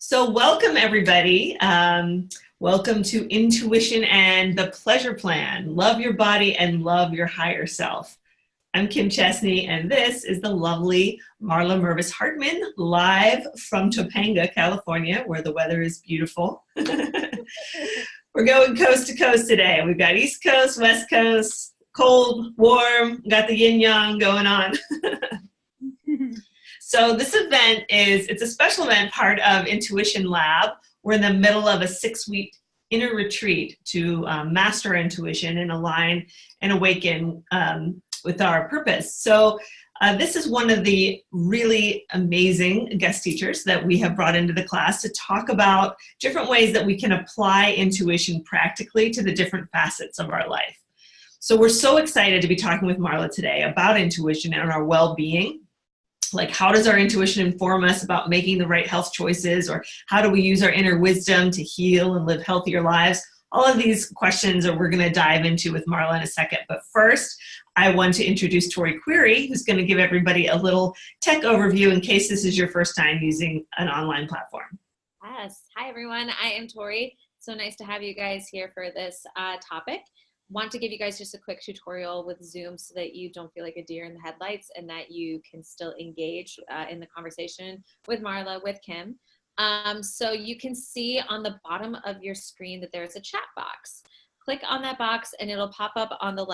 So welcome everybody. Welcome to Intuition and the Pleasure Plan. Love your body and love your higher self. I'm Kim Chestney and this is the lovely Marla Mervis-Hartmann live from Topanga, California, where the weather is beautiful. We're going coast to coast today. We've got East Coast, West Coast, cold, warm, got the yin yang going on. So this event it's a special event, part of Intuition Lab. We're in the middle of a 6-week inner retreat to master intuition and align and awaken with our purpose. So this is one of the really amazing guest teachers that we have brought into the class to talk about different ways that we can apply intuition practically to the different facets of our life. So we're so excited to be talking with Marla today about intuition and our well-being. Like, how does our intuition inform us about making the right health choices, or how do we use our inner wisdom to heal and live healthier lives? All of these questions are we're going to dive into with Marla in a second. But first, I want to introduce Tori Query, who's going to give everybody a little tech overview in case this is your first time using an online platform. Yes. Hi, everyone. I am Tori. So nice to have you guys here for this topic. Want to give you guys just a quick tutorial with Zoom so that you don't feel like a deer in the headlights and that you can still engage in the conversation with Marla, with Kim. So you can see on the bottom of your screen that there's a chat box. Click on that box and it'll pop up on the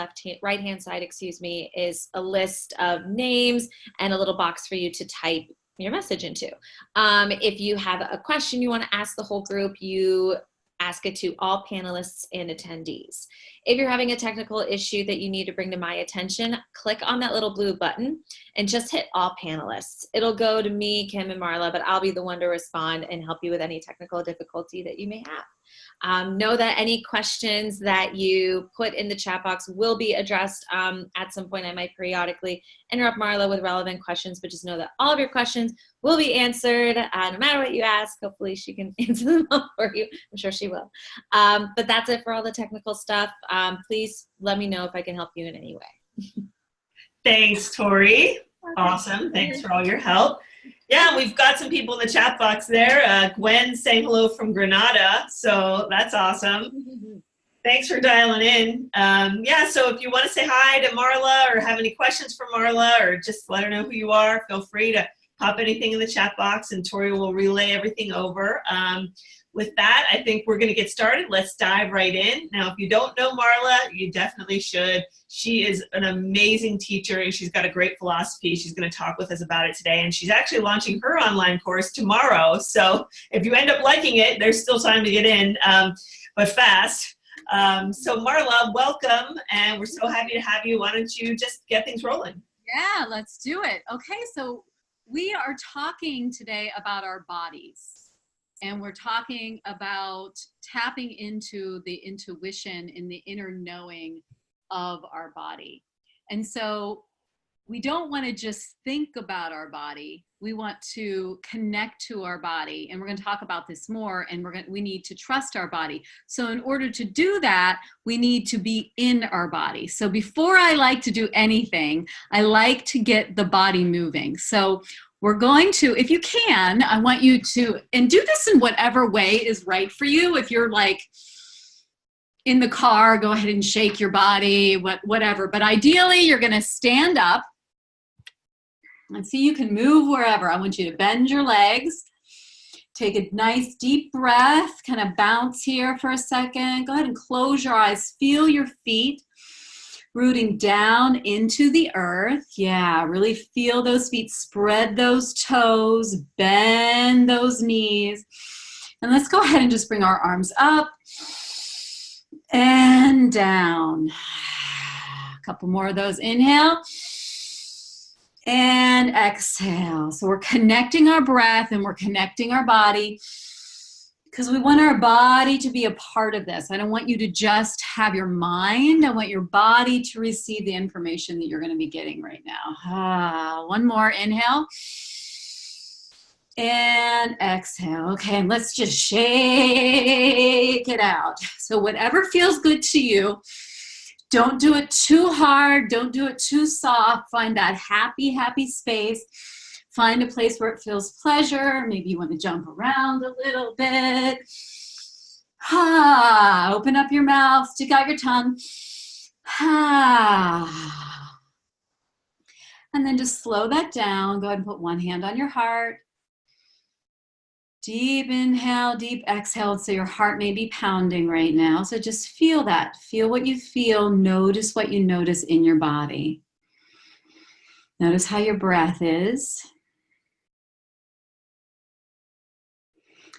right hand side, is a list of names and a little box for you to type your message into. If you have a question you want to ask the whole group, you ask it to all panelists and attendees. If you're having a technical issue that you need to bring to my attention, click on that little blue button and just hit all panelists. It'll go to me, Kim, and Marla, but I'll be the one to respond and help you with any technical difficulty that you may have. Know that any questions that you put in the chat box will be addressed at some point. I might periodically interrupt Marla with relevant questions, but just know that all of your questions will be answered no matter what you ask. Hopefully she can answer them all for you. I'm sure she will. But that's it for all the technical stuff. Please let me know if I can help you in any way. Thanks, Tori. Awesome. Thanks for all your help. Yeah, we've got some people in the chat box there. Gwen saying hello from Granada, so that's awesome. Thanks for dialing in. Yeah, so if you want to say hi to Marla or have any questions for Marla or just let her know who you are, feel free to pop anything in the chat box and Tori will relay everything over. With that, I think we're going to get started. Let's dive right in. Now, if you don't know Marla, you definitely should. She is an amazing teacher and she's got a great philosophy. She's going to talk with us about it today. And she's actually launching her online course tomorrow. So if you end up liking it, there's still time to get in, but fast. So Marla, welcome. And we're so happy to have you. Why don't you just get things rolling? Yeah, let's do it. Okay, so we are talking today about our bodies. And we're talking about tapping into the intuition in the inner knowing of our body. And so we don't want to just think about our body. We want to connect to our body. And we're going to talk about this more. And we need to trust our body. So in order to do that, we need to be in our body. So before I like to do anything, I like to get the body moving. So we're going to, if you can, I want you to, and do this in whatever way is right for you. If you're like in the car, go ahead and shake your body, whatever. But ideally, you're going to stand up and see you can move wherever. I want you to bend your legs. Take a nice deep breath, kind of bounce here for a second. Go ahead and close your eyes. Feel your feet rooting down into the earth. Yeah, really feel those feet, spread those toes, bend those knees. And let's go ahead and just bring our arms up and down. A couple more of those. Inhale and exhale. So we're connecting our breath and we're connecting our body, because we want our body to be a part of this. I don't want you to just have your mind. I want your body to receive the information that you're going to be getting right now. One more. Inhale. And exhale. Okay, and let's just shake it out. So whatever feels good to you, don't do it too hard. Don't do it too soft. Find that happy, happy space. Find a place where it feels pleasure. Maybe you want to jump around a little bit. Open up your mouth, stick out your tongue. And then just slow that down. Go ahead and put one hand on your heart. Deep inhale, deep exhale. So your heart may be pounding right now. So just feel that. Feel what you feel. Notice what you notice in your body. Notice how your breath is.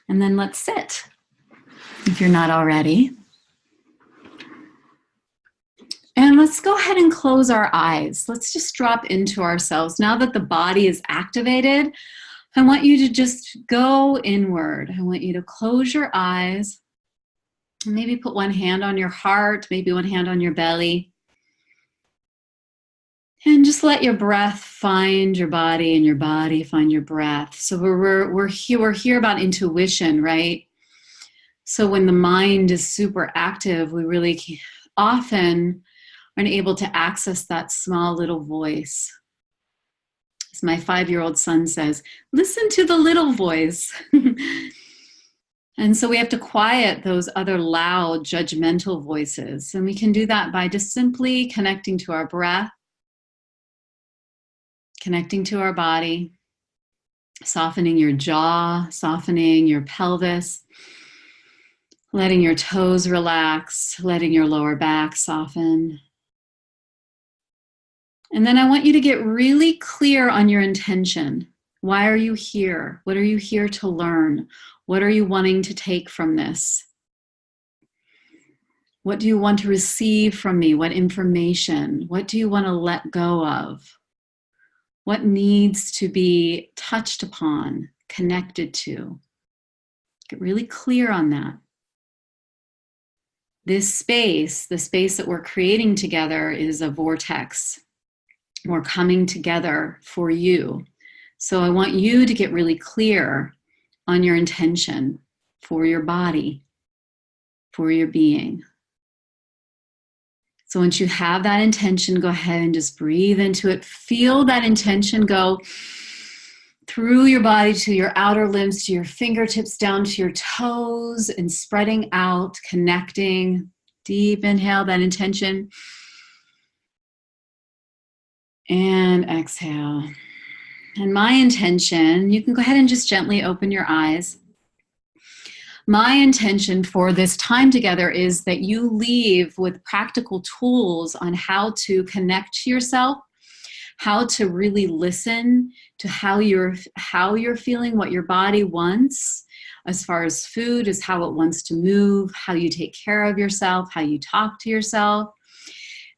And then let's sit, if you're not already. And let's go ahead and close our eyes. Let's just drop into ourselves. Now that the body is activated, I want you to just go inward. I want you to close your eyes. Maybe put one hand on your heart, maybe one hand on your belly. And just let your breath find your body and your body find your breath. So we're here about intuition, right? So when the mind is super active, we really often aren't able to access that small little voice. As my 5-year-old son says, listen to the little voice. And so we have to quiet those other loud, judgmental voices. And we can do that by just simply connecting to our breath, connecting to our body, softening your jaw, softening your pelvis, letting your toes relax, letting your lower back soften. And then I want you to get really clear on your intention. Why are you here? What are you here to learn? What are you wanting to take from this? What do you want to receive from me? What information? What do you want to let go of? What needs to be touched upon, connected to? Get really clear on that. This space, the space that we're creating together, is a vortex. We're coming together for you. So I want you to get really clear on your intention for your body, for your being. So once you have that intention, go ahead and just breathe into it. Feel that intention go through your body to your outer limbs, to your fingertips, down to your toes, and spreading out, connecting. Deep inhale, that intention. And exhale. And my intention, you can go ahead and just gently open your eyes. My intention for this time together is that you leave with practical tools on how to connect to yourself, how to really listen to how you're feeling, what your body wants, as far as food, is how it wants to move, how you take care of yourself, how you talk to yourself.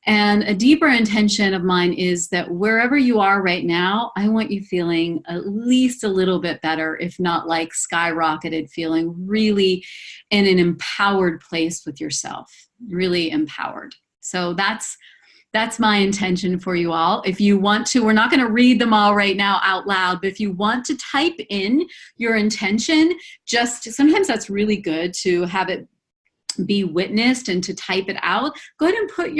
And a deeper intention of mine is that wherever you are right now, I want you feeling at least a little bit better, if not like skyrocketed, feeling really in an empowered place with yourself, really empowered. So that's my intention for you all. If you want to, we're not going to read them all right now out loud, but if you want to type in your intention, sometimes that's really good to have it be witnessed and to type it out. Go ahead and put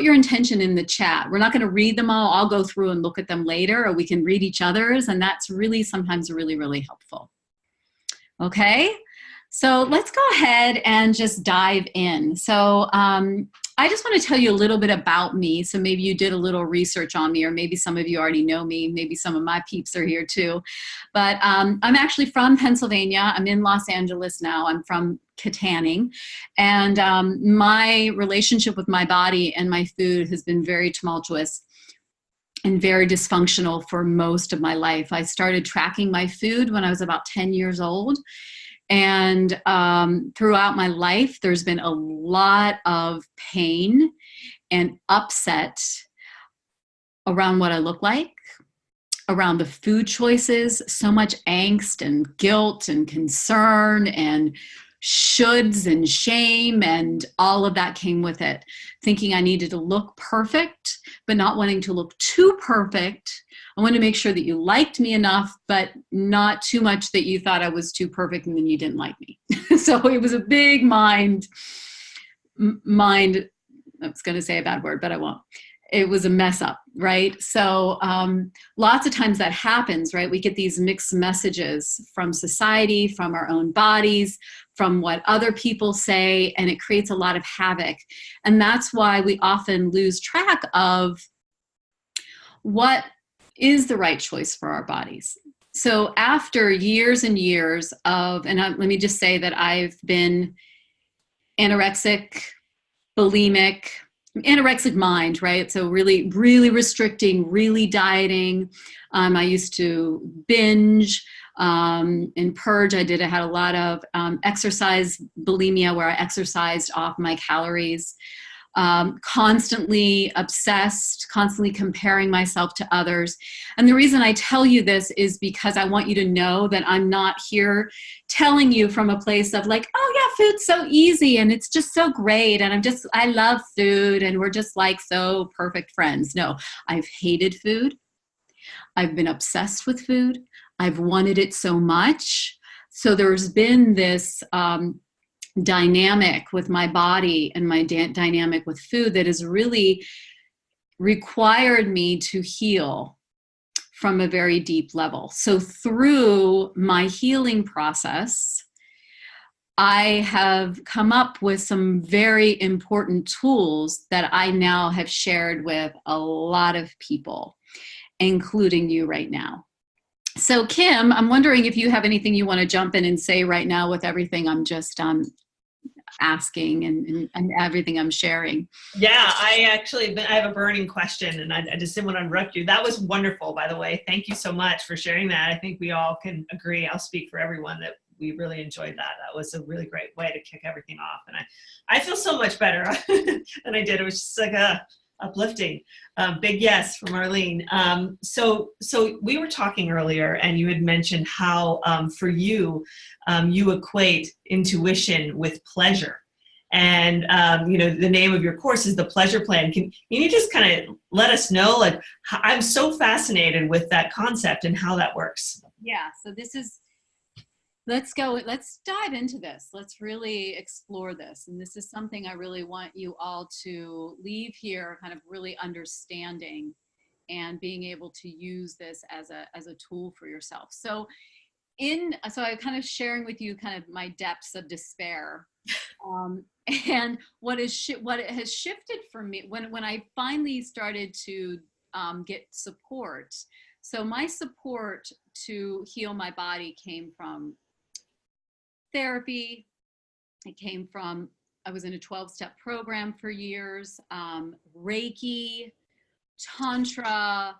your intention in the chat. We're not going to read them all. I'll go through and look at them later, or we can read each other's, and that's really sometimes really, really helpful. Okay, so let's go ahead and just dive in. So I just want to tell you a little bit about me. So maybe you did a little research on me, or maybe some of you already know me. Maybe some of my peeps are here too. But I'm actually from Pennsylvania. I'm in Los Angeles now. I'm from Katanning. And my relationship with my body and my food has been very tumultuous and very dysfunctional for most of my life. I started tracking my food when I was about 10 years old. And throughout my life, there's been a lot of pain and upset around what I look like, around the food choices, so much angst and guilt and concern and shoulds and shame, and all of that came with it. Thinking I needed to look perfect, but not wanting to look too perfect. I wanted to make sure that you liked me enough, but not too much that you thought I was too perfect and then you didn't like me. So it was a big mind, I was going to say a bad word, but I won't. it was a mess up, right? So lots of times that happens, right? We get these mixed messages from society, from our own bodies, from what other people say, and it creates a lot of havoc. And that's why we often lose track of what is the right choice for our bodies. So after years and years of, and let me just say that I've been anorexic, bulimic, anorexic mind, right? So really, really restricting, really dieting. I used to binge and purge. I had a lot of exercise bulimia where I exercised off my calories. Constantly obsessed, constantly comparing myself to others. And the reason I tell you this is because I want you to know that I'm not here telling you from a place of like, oh yeah, food's so easy and it's just so great and I love food and we're just like so perfect friends. No, I've hated food. I've been obsessed with food. I've wanted it so much. So there's been this dynamic with my body and my dynamic with food that has really required me to heal from a very deep level. So through my healing process, I have come up with some very important tools that I now have shared with a lot of people, including you right now. So Kim, I'm wondering if you have anything you want to jump in and say right now with everything I'm just asking and everything I'm sharing. Yeah, I have a burning question and I just didn't want to interrupt you. That was wonderful, by the way. Thank you so much for sharing that. I think we all can agree, I'll speak for everyone, that we really enjoyed that. That was a really great way to kick everything off. And I feel so much better than I did. It was just like uplifting. Big yes from Arlene. So we were talking earlier and you had mentioned how for you, you equate intuition with pleasure. And, the name of your course is the Pleasure Plan. Can you just kind of let us know, like, I'm so fascinated with that concept and how that works. Yeah. So let's dive into this. Let's really explore this. And this is something I really want you all to leave here kind of really understanding and being able to use this as a tool for yourself. So I'm kind of sharing with you kind of my depths of despair. And what it has shifted for me when I finally started to get support. So my support to heal my body came from therapy. It came from, I was in a 12-step program for years, Reiki, Tantra,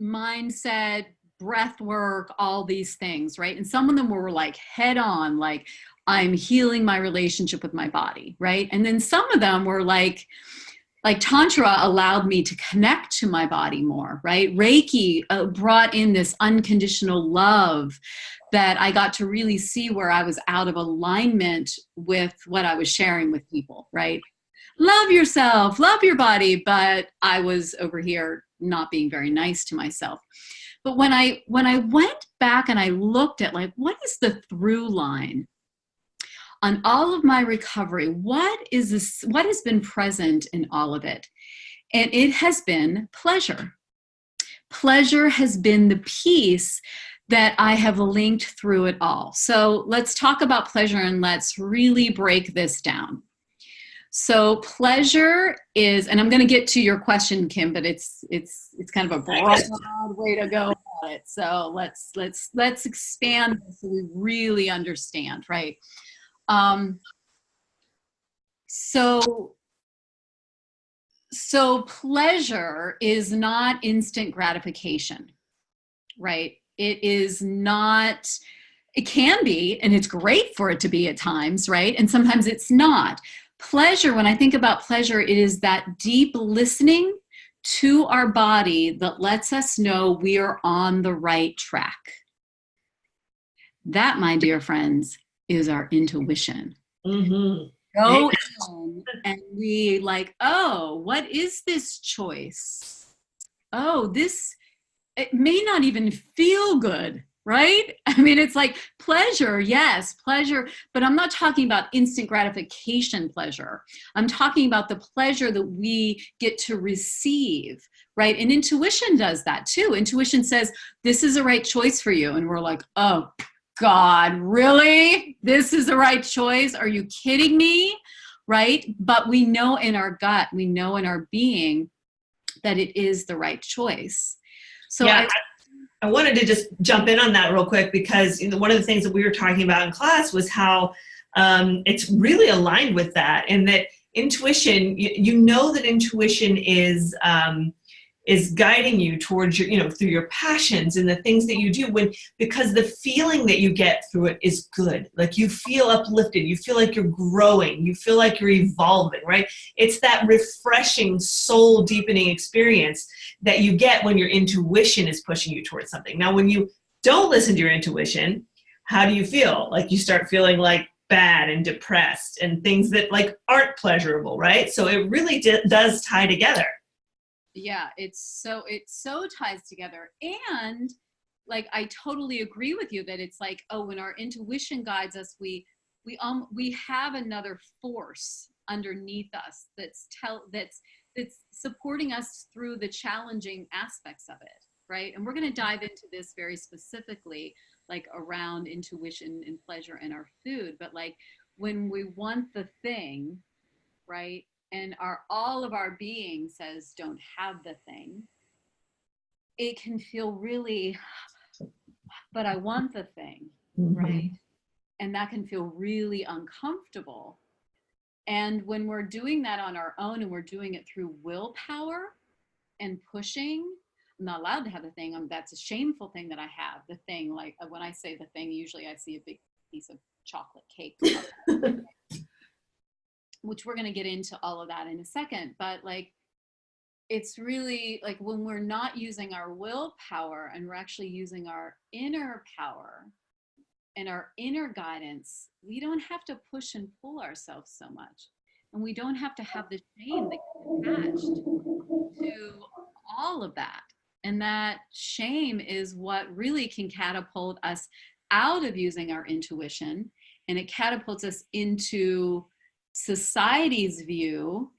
mindset, breath work, all these things, right? And some of them were like head on, like I'm healing my relationship with my body, right? And then some of them were like Tantra allowed me to connect to my body more, right? Reiki brought in this unconditional love that I got to really see where I was out of alignment with what I was sharing with people, right? Love yourself, love your body, but I was over here not being very nice to myself. But when I went back and I looked at like, what is the through line on all of my recovery? What has been present in all of it? And it has been pleasure. Pleasure has been the piece that I have linked through it all. So let's talk about pleasure and let's really break this down. So pleasure is, and I'm going to get to your question, Kim, but it's kind of a broad way to go about it. So let's expand this so we really understand, right? So pleasure is not instant gratification, right? It is not, it can be, and it's great for it to be at times, right? And sometimes it's not. Pleasure, when I think about pleasure, it is that deep listening to our body that lets us know we are on the right track. That, my dear friends, is our intuition. Mm-hmm. Go in and we like, oh, what is this choice? Oh, it may not even feel good right? I mean, it's like pleasure, yes, pleasure, but I'm not talking about instant gratification pleasure. I'm talking about the pleasure that we get to receive, right? And intuition does that too. Intuition says, this is the right choice for you. And we're like, oh God, really? This is the right choice? Are you kidding me? Right? But we know in our gut, we know in our being that it is the right choice. So yeah, I wanted to just jump in on that real quick because one of the things that we were talking about in class was how it's really aligned with that, and that intuition, you know that intuition is guiding you towards your, through your passions and the things that you do, because the feeling that you get through it is good. Like you feel uplifted, you feel like you're growing, you feel like you're evolving, right? It's that refreshing, soul deepening experience that you get when your intuition is pushing you towards something. Now, when you don't listen to your intuition, how do you feel? Like you start feeling like bad and depressed and things that like aren't pleasurable, right? So it really does tie together. Yeah, it so ties together. And like, I totally agree with you that it's like, oh, when our intuition guides us, we have another force underneath us that's supporting us through the challenging aspects of it, right? And we're going to dive into this very specifically, like around intuition and pleasure in our food. But like when we want the thing, right? And all of our being says don't have the thing, it can feel really, but I want the thing, right? And that can feel really uncomfortable. And when we're doing that on our own and we're doing it through willpower and pushing, I'm not allowed to have the thing. That's a shameful thing that I have. The thing, like when I say the thing, usually I see a big piece of chocolate cake. Which we're going to get into all of that in a second. But like, it's really like when we're not using our willpower and we're actually using our inner power and our inner guidance, we don't have to push and pull ourselves so much. And we don't have to have the shame that gets attached to all of that. And that shame is what really can catapult us out of using our intuition. And it catapults us into society's view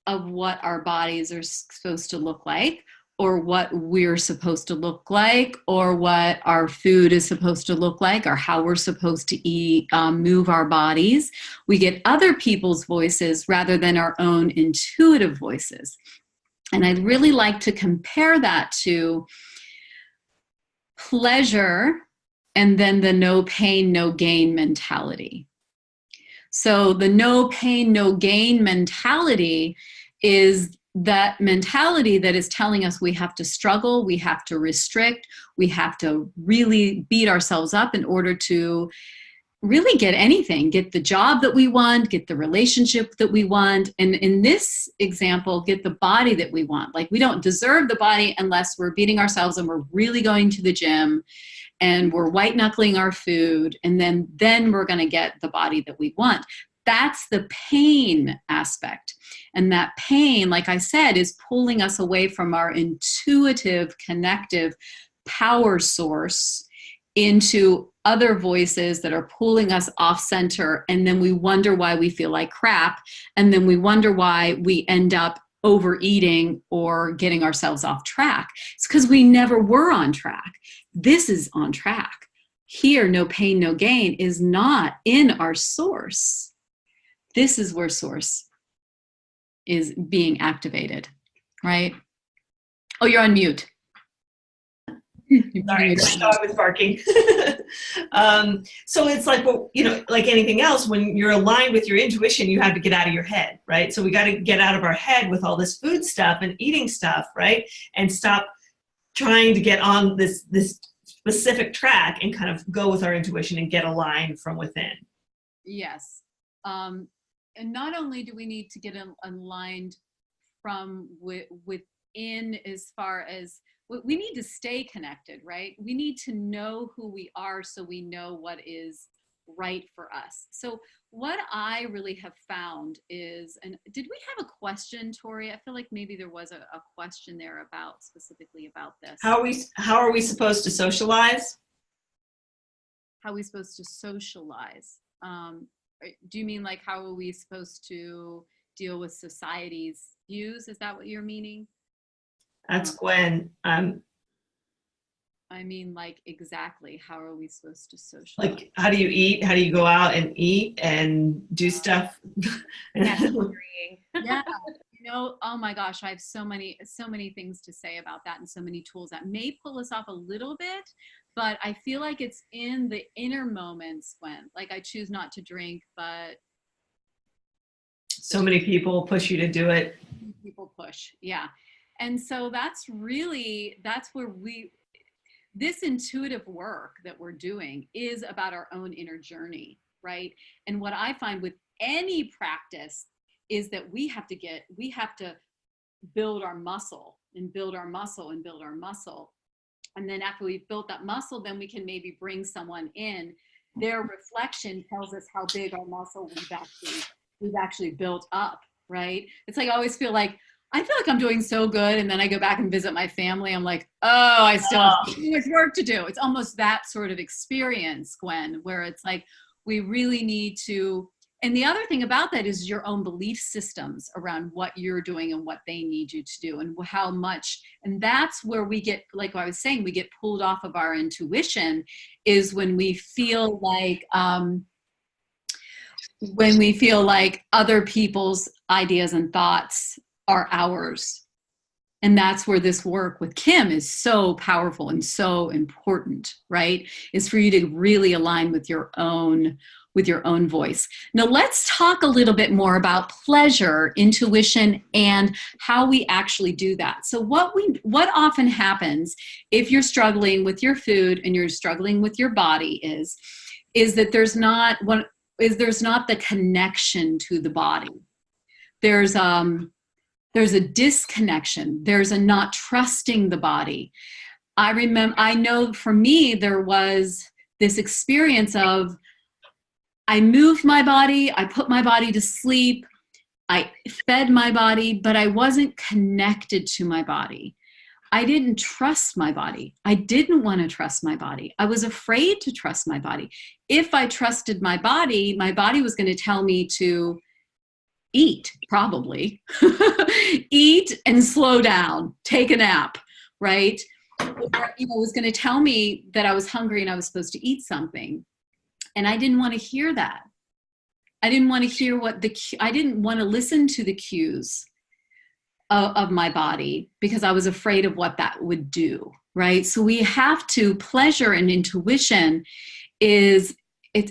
of what our bodies are supposed to look like, or what we're supposed to look like, or what our food is supposed to look like, or how we're supposed to eat, move our bodies. We get other people's voices rather than our own intuitive voices. And I'd really like to compare that to pleasure and then the no pain, no gain mentality. So the no pain, no gain mentality is that mentality that is telling us we have to struggle, we have to restrict, we have to really beat ourselves up in order to really get anything, get the job that we want, get the relationship that we want, and in this example, get the body that we want. Like we don't deserve the body unless we're beating ourselves and we're really going to the gym and we're white knuckling our food, and then we're going to get the body that we want. That's the pain aspect. And that pain, like I said, is pulling us away from our intuitive, connective power source into other voices that are pulling us off center. And then we wonder why we feel like crap. And then we wonder why we end up overeating or getting ourselves off track. It's because we never were on track. This is on track. Here, no pain, no gain is not in our source. This is where source is being activated, right? Oh, you're on mute. Sorry, my dog was barking. So it's like, well, like anything else, when you're aligned with your intuition, you have to get out of your head, right? So we got to get out of our head with all this food stuff and eating stuff, right? And stop trying to get on this specific track and kind of go with our intuition and get aligned from within. Yes. And not only do we need to get aligned from within, as far as we need to stay connected, right? We need to know who we are so we know what is right for us. So what I really have found is, and did we have a question, Tori? I feel like maybe there was a question there specifically about this. How are we supposed to socialize? how are we supposed to socialize? Do you mean like how are we supposed to deal with society's views? Is that what you're meaning? That's Gwen. I mean, like, exactly, how are we supposed to socialize? Like, how do you eat? How do you go out and eat and do stuff? Yeah. Yeah. You know, oh my gosh, I have so many things to say about that, and so many tools that may pull us off a little bit, but I feel like it's in the inner moments when, like, I choose not to drink, but so many people push you to do it. People push, yeah. And so that's where this intuitive work that we're doing is about our own inner journey, right? And what I find with any practice is that we have to build our muscle and build our muscle and build our muscle. And then after we've built that muscle, then we can maybe bring someone in. Their reflection tells us how big our muscle we've actually built up, right? It's like I always feel like I'm doing so good, and then I go back and visit my family. I'm like, oh, I still have so much work to do. It's almost that sort of experience, Gwen, where it's like we really need to. And the other thing about that is your own belief systems around what you're doing and what they need you to do and how much. And that's where we get, like I was saying, we get pulled off of our intuition, is when we feel like other people's ideas and thoughts are ours. And that's where this work with Kim is so powerful and so important, right? Is for you to really align with your own voice. Now let's talk a little bit more about pleasure, intuition, and how we actually do that. So what often happens if you're struggling with your food and you're struggling with your body is that there's not the connection to the body. There's a disconnection. There's a not trusting the body. I know for me, there was this experience of, I moved my body, I put my body to sleep, I fed my body, but I wasn't connected to my body. I didn't trust my body. I didn't want to trust my body. I was afraid to trust my body. If I trusted my body was going to tell me to eat, probably. Eat and slow down, take a nap, right? Or, it was going to tell me that I was hungry and I was supposed to eat something. And I didn't want to hear that. I didn't want to hear I didn't want to listen to the cues of my body because I was afraid of what that would do, right? So we have to, pleasure and intuition is, it's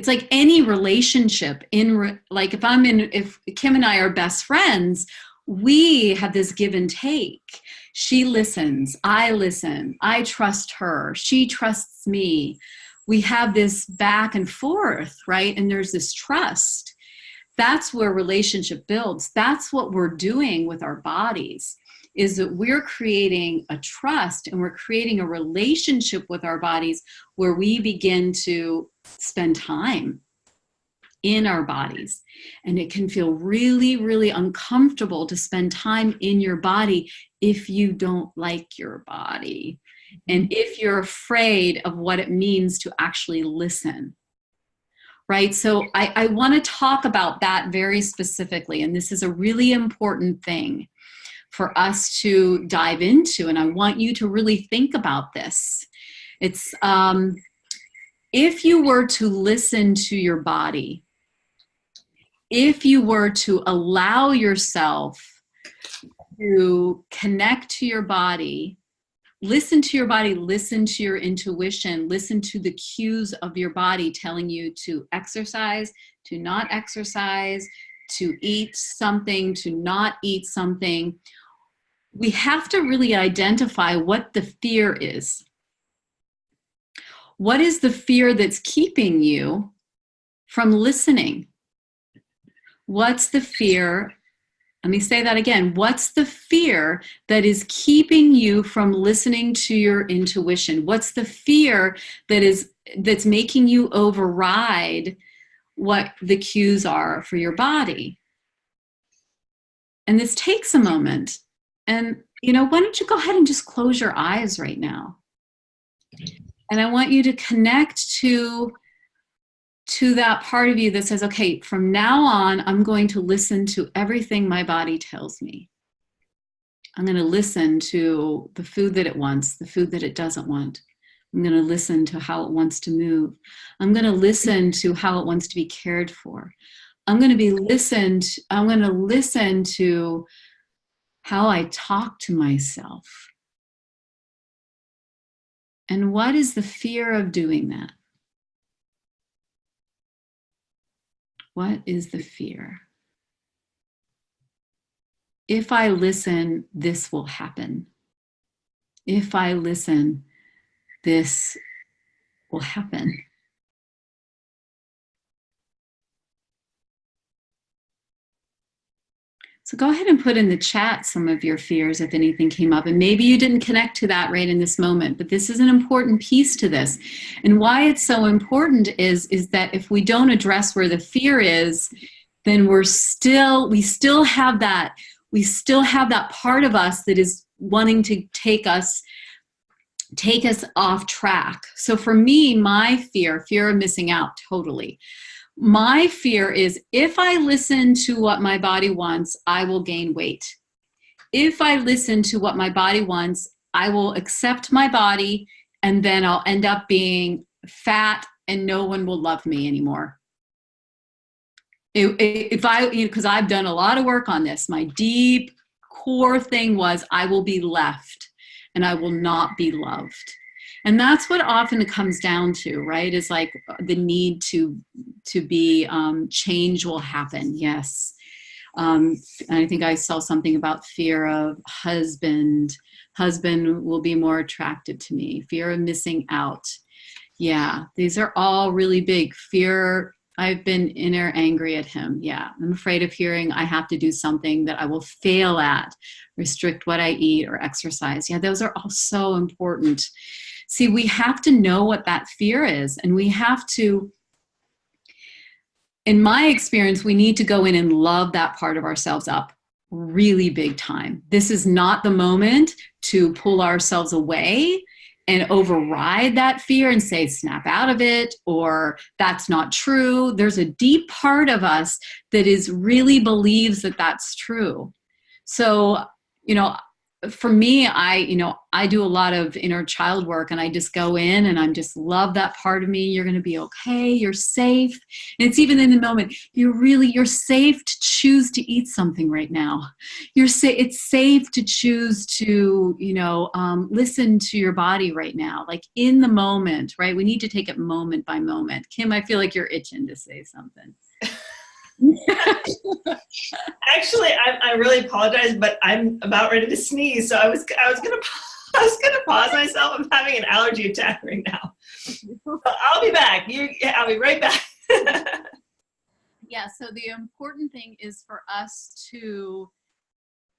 like any relationship if Kim and I are best friends, we have this give and take. She listens, I listen, I trust her, she trusts me. We have this back and forth, right? And there's this trust. That's where relationship builds. That's what we're doing with our bodies, is that we're creating a trust and we're creating a relationship with our bodies where we begin to spend time in our bodies. And it can feel really, really uncomfortable to spend time in your body if you don't like your body. And if you're afraid of what it means to actually listen, right? So I want to talk about that very specifically. And this is a really important thing for us to dive into. And I want you to really think about this. It's, if you were to listen to your body, if you were to allow yourself to connect to your body, listen to your body, listen to your intuition, listen to the cues of your body telling you to exercise, to not exercise, to eat something, to not eat something. We have to really identify what the fear is. What is the fear that's keeping you from listening? What's the fear? Let me say that again. What's the fear that is keeping you from listening to your intuition? What's the fear that's making you override what the cues are for your body? And this takes a moment. And, why don't you go ahead and just close your eyes right now? And I want you to connect to that part of you that says, okay, from now on, I'm going to listen to everything my body tells me. I'm going to listen to the food that it wants, the food that it doesn't want. I'm going to listen to how it wants to move. I'm going to listen to how it wants to be cared for. I'm going to listen to how I talk to myself. And what is the fear of doing that? What is the fear? If I listen, this will happen. If I listen, this will happen. So go ahead and put in the chat some of your fears if anything came up. And maybe you didn't connect to that right in this moment, but this is an important piece to this. And why it's so important is that if we don't address where the fear is, then we still have that part of us that is wanting to take us off track. So for me, my fear of missing out, totally. My fear is if I listen to what my body wants, I will gain weight. If I listen to what my body wants, I will accept my body, and then I'll end up being fat and no one will love me anymore. Because I've done a lot of work on this, my deep core thing was I will be left and I will not be loved. And that's what often it comes down to, right? Is like the need to be, change will happen. Yes. I think I saw something about fear of husband will be more attracted to me. Fear of missing out. Yeah. These are all really big. Fear. I've been inner angry at him. Yeah. I'm afraid of hearing I have to do something that I will fail at, restrict what I eat or exercise. Yeah. Those are all so important. See, we have to know what that fear is, and we have to, in my experience, we need to go in and love that part of ourselves up really big time. This is not the moment to pull ourselves away and override that fear and say, snap out of it, or that's not true. There's a deep part of us that really believes that that's true. So, for me, I do a lot of inner child work, and I just go in and I'm just love that part of me. You're going to be okay. You're safe. And it's even in the moment, you're safe to choose to eat something right now. It's safe to choose to, listen to your body right now, like in the moment, right? We need to take it moment by moment. Kim, I feel like you're itching to say something. Actually, I really apologize, but I'm about ready to sneeze. So I was gonna pause myself. I'm having an allergy attack right now. So I'll be back. I'll be right back. Yeah. So the important thing is for us to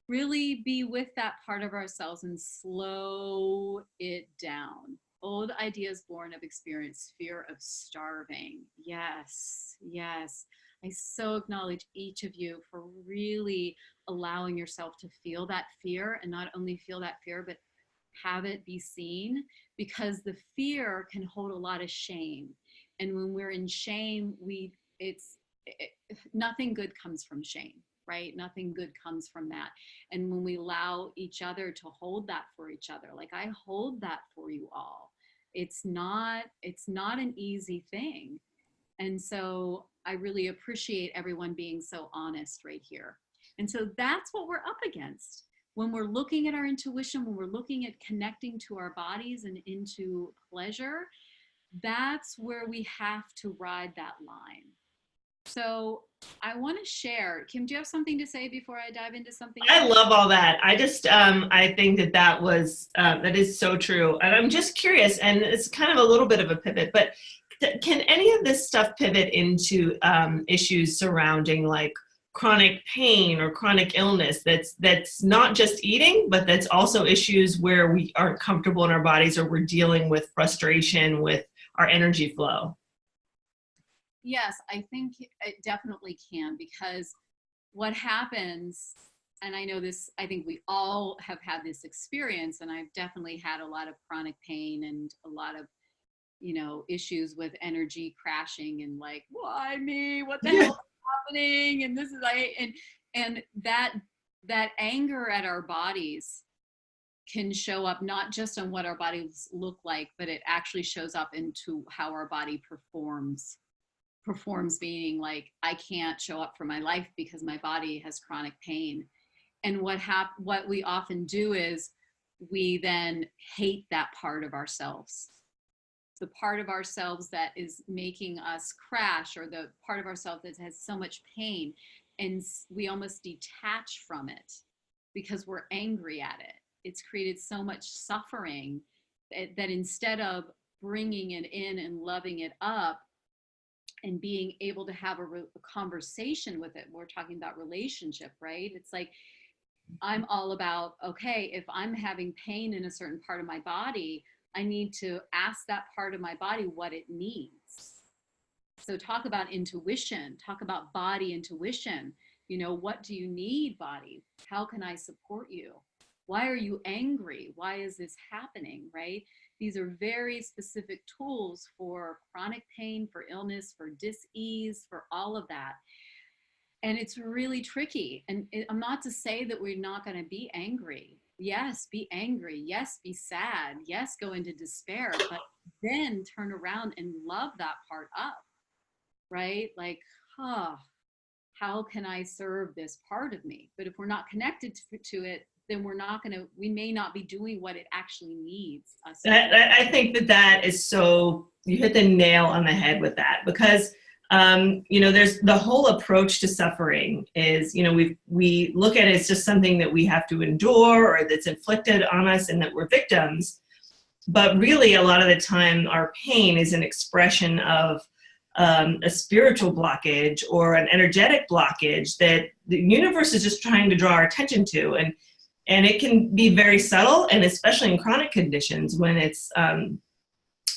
really be with that part of ourselves and slow it down. Old ideas born of experience, fear of starving. Yes. Yes. I so acknowledge each of you for really allowing yourself to feel that fear, and not only feel that fear, but have it be seen, because the fear can hold a lot of shame. And when we're in shame, nothing good comes from shame, right? Nothing good comes from that. And when we allow each other to hold that for each other, like I hold that for you all, it's not an easy thing. And so I really appreciate everyone being so honest right here. And so that's what we're up against. When we're looking at our intuition, when we're looking at connecting to our bodies and into pleasure, that's where we have to ride that line. So I want to share. Kim, do you have something to say before I dive into something else? I love all that. I just, I think that is so true. And I'm just curious, and it's kind of a little bit of a pivot, but can any of this stuff pivot into issues surrounding like chronic pain or chronic illness that's not just eating, but that's also issues where we aren't comfortable in our bodies, or we're dealing with frustration with our energy flow? Yes, I think it definitely can, because what happens, and I know this, I think we all have had this experience, and I've definitely had a lot of chronic pain and a lot of issues with energy crashing and like, why me? What the hell is happening? And this is and that anger at our bodies can show up not just on what our bodies look like, but it actually shows up into how our body performs, meaning like, I can't show up for my life because my body has chronic pain. And what we often do is we then hate that part of ourselves, the part of ourselves that is making us crash, or the part of ourselves that has so much pain, and we almost detach from it because we're angry at it. It's created so much suffering that instead of bringing it in and loving it up and being able to have a conversation with it, we're talking about relationship, right? It's like, I'm all about, okay, if I'm having pain in a certain part of my body, I need to ask that part of my body what it needs. So talk about intuition, talk about body intuition. What do you need, body? How can I support you? Why are you angry? Why is this happening, right? These are very specific tools for chronic pain, for illness, for dis-ease, for all of that. And it's really tricky. And I'm not to say that we're not going to be angry. Yes, be angry. Yes, be sad. Yes, go into despair. But then turn around and love that part up, right? Like, how can I serve this part of me? But if we're not connected to it, then we may not be doing what it actually needs us to do. I think that is so, you hit the nail on the head with that, because there's the whole approach to suffering is, we look at it as just something that we have to endure or that's inflicted on us and that we're victims. But really, a lot of the time, our pain is an expression of a spiritual blockage or an energetic blockage that the universe is just trying to draw our attention to. And it can be very subtle, and especially in chronic conditions when it's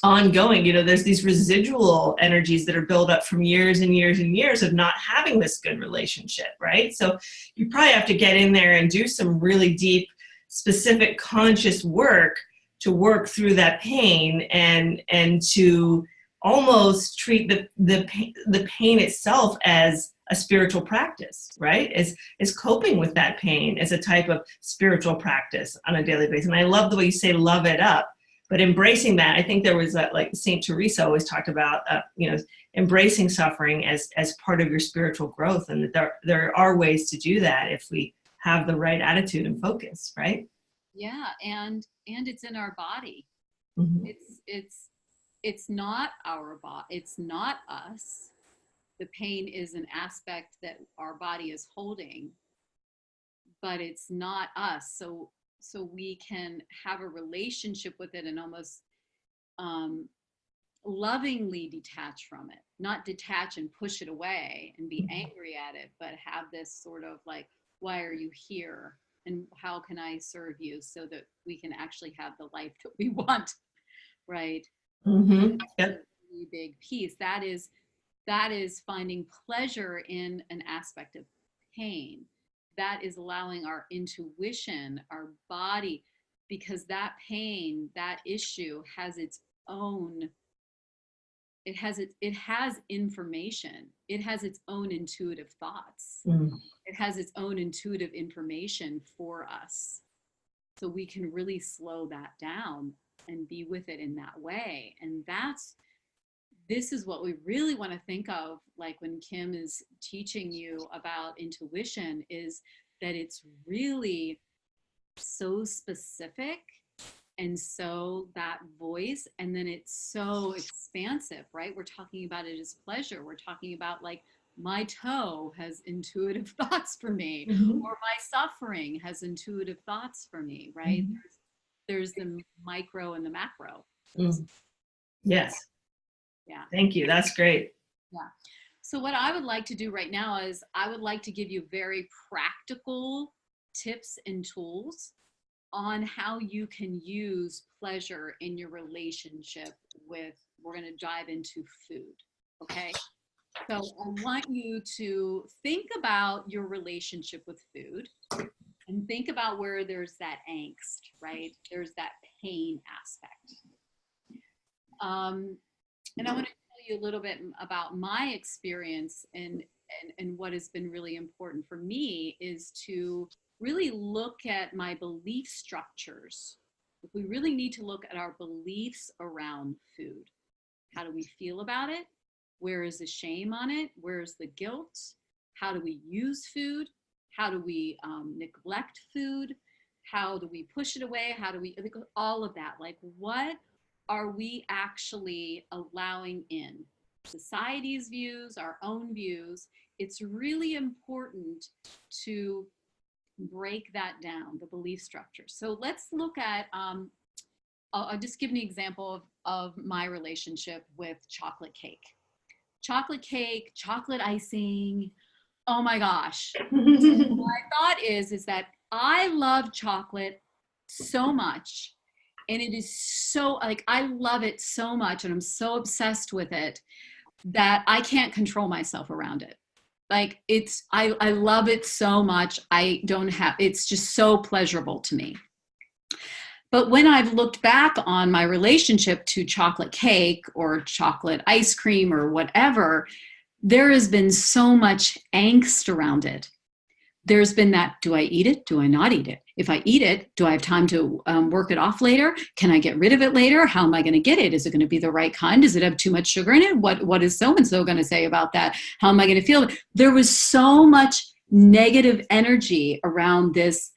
ongoing, there's these residual energies that are built up from years and years and years of not having this good relationship, right? So you probably have to get in there and do some really deep, specific, conscious work to work through that pain and to almost treat the pain itself as a spiritual practice, right? Is coping with that pain as a type of spiritual practice on a daily basis. And I love the way you say love it up, but embracing that. I think there was like Saint Teresa always talked about, embracing suffering as part of your spiritual growth, and that there are ways to do that if we have the right attitude and focus, right? Yeah, and it's in our body. Mm-hmm. It's not our body. It's not us. The pain is an aspect that our body is holding, but it's not us. So we can have a relationship with it and almost lovingly detach from it, not detach and push it away and be angry at it, but have this sort of like, why are you here? And how can I serve you so that we can actually have the life that we want, right? Mm-hmm. Yep. That's a really big piece. That is finding pleasure in an aspect of pain. That is allowing our intuition, our body, because that pain, that issue has its own, it has information. It has its own intuitive thoughts. Mm. It has its own intuitive information for us. So we can really slow that down and be with it in that way. And this is what we really want to think of, like when Kim is teaching you about intuition, is that it's really so specific and so that voice, and then it's so expansive, right? We're talking about it as pleasure. We're talking about like, my toe has intuitive thoughts for me, Mm-hmm. or my suffering has intuitive thoughts for me, right? Mm-hmm. There's the micro and the macro. Mm. Yes. Yeah. Thank you. That's great. Yeah. So what I would like to do right now is I would like to give you very practical tips and tools on how you can use pleasure in your relationship with, we're going to dive into food. Okay. So I want you to think about your relationship with food and think about where there's that angst, right? There's that pain aspect. And I want to tell you a little bit about my experience, and what has been really important for me is to really look at my belief structures. We really need to look at our beliefs around food. How do we feel about it? Where is the shame on it? Where is the guilt? How do we use food? How do we neglect food? How do we push it away? How do we, all of that, like what are we actually allowing in? Society's views, our own views. It's really important to break that down, the belief structure. So let's look at, I'll just give an example of my relationship with chocolate cake. Chocolate cake, chocolate icing, oh my gosh. My thought is that I love chocolate so much, and it is so, like, I love it so much, and I'm so obsessed with it that I can't control myself around it. Like I love it so much. It's just so pleasurable to me. But when I've looked back on my relationship to chocolate cake or chocolate ice cream or whatever, there has been so much angst around it. There's been that, do I eat it? Do I not eat it? If I eat it, do I have time to work it off later? Can I get rid of it later? How am I going to get it? Is it going to be the right kind? Does it have too much sugar in it? What is so-and-so going to say about that? How am I going to feel? There was so much negative energy around this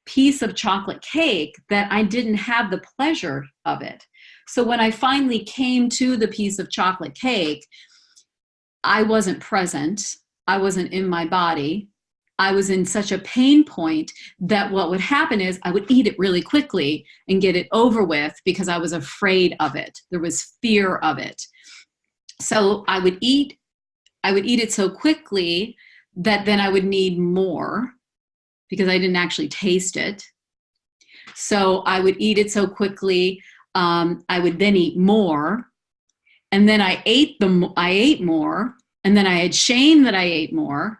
piece of chocolate cake that I didn't have the pleasure of it. So when I finally came to the piece of chocolate cake, I wasn't present. I wasn't in my body. I was in such a pain point that what would happen is I would eat it really quickly and get it over with because I was afraid of it. There was fear of it. So I would eat it so quickly that then I would need more because I didn't actually taste it. So I would eat it so quickly, I would then eat more. And then I ate more. And then I had shame that I ate more.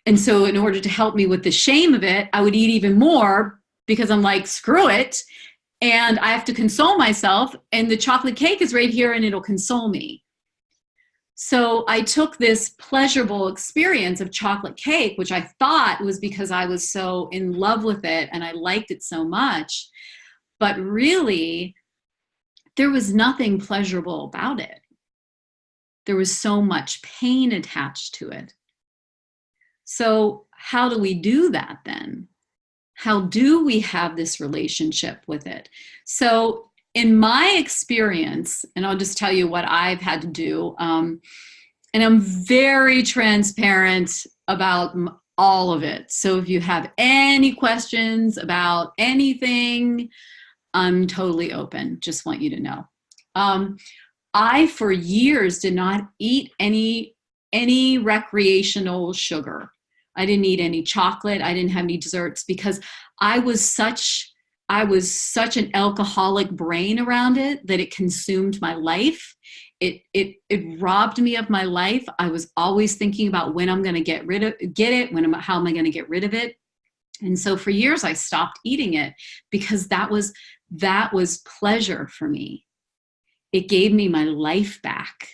And so in order to help me with the shame of it, I would eat even more because I'm like, screw it. And I have to console myself. And the chocolate cake is right here and it'll console me. So I took this pleasurable experience of chocolate cake, which I thought was because I was so in love with it and I liked it so much. But really, there was nothing pleasurable about it. There was so much pain attached to it. So how do we do that then? How do we have this relationship with it? So in my experience, and I'll just tell you what I've had to do, and I'm very transparent about all of it. So if you have any questions about anything, I'm totally open. Just want you to know. I, for years, did not eat any recreational sugar. I didn't eat any chocolate. I didn't have any desserts because I was such an alcoholic brain around it that it consumed my life. It robbed me of my life. I was always thinking about when I'm going to get it, how am I going to get rid of it? And so for years I stopped eating it because that was pleasure for me. It gave me my life back.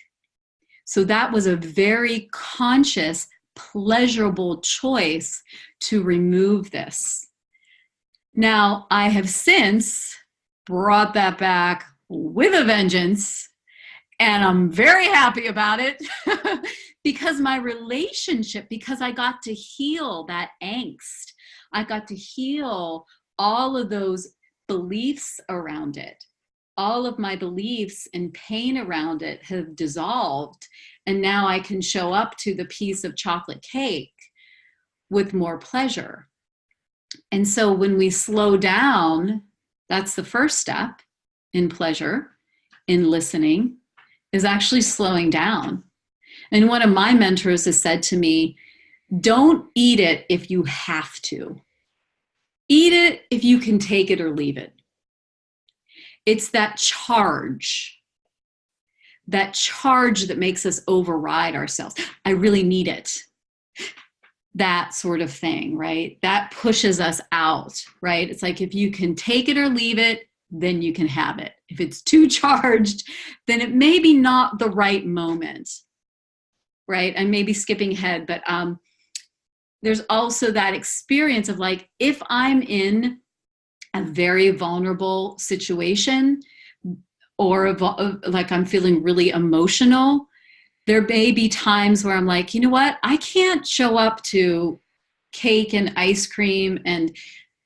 So that was a very conscious, pleasurable choice to remove this. Now, I have since brought that back with a vengeance, and I'm very happy about it because I got to heal that angst. I got to heal all of those beliefs around it. All of my beliefs and pain around it have dissolved. And now I can show up to the piece of chocolate cake with more pleasure. And so when we slow down, that's the first step in pleasure, in listening, is actually slowing down. And one of my mentors has said to me, don't eat it if you have to. Eat it if you can take it or leave it. It's that charge that makes us override ourselves. I really need it. That sort of thing, right? That pushes us out, right? It's like if you can take it or leave it, then you can have it. If it's too charged, then it may be not the right moment, right? I may be skipping ahead, but there's also that experience of like, if I'm in a very vulnerable situation, or like I'm feeling really emotional, there may be times where I'm like, you know what? I can't show up to cake and ice cream and